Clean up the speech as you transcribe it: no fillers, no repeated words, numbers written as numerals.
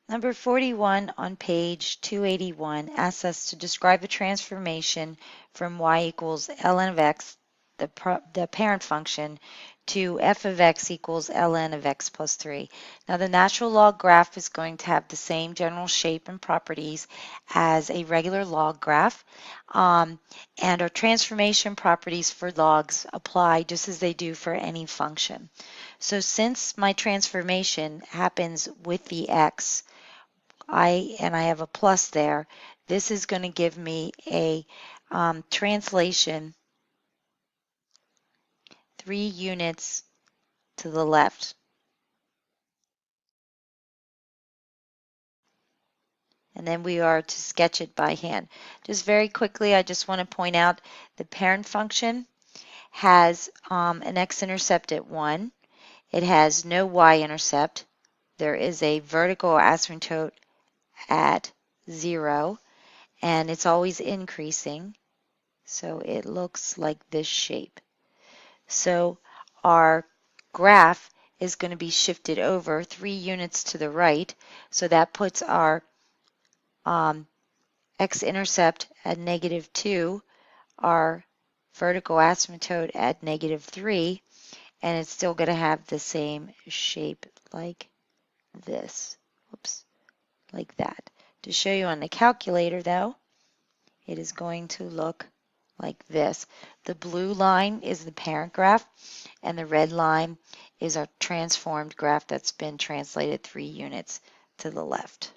Number 41 on page 281 asks us to describe a transformation from y equals ln of x, the parent function, to f of x equals ln of x plus 3. Now the natural log graph is going to have the same general shape and properties as a regular log graph, and our transformation properties for logs apply just as they do for any function. So since my transformation happens with the x, I have a plus there, this is going to give me a translation 3 units to the left. And then we are to sketch it by hand. Just very quickly, I just want to point out the parent function has an x-intercept at 1. It has no y-intercept. There is a vertical asymptote at 0, and it's always increasing. So it looks like this shape. So our graph is going to be shifted over 3 units to the right. So that puts our x-intercept at -2, our vertical asymptote at -3, and it's still going to have the same shape like this. Whoops, like that. To show you on the calculator, though, it is going to look like this. The blue line is the parent graph, and the red line is our transformed graph that's been translated 3 units to the left.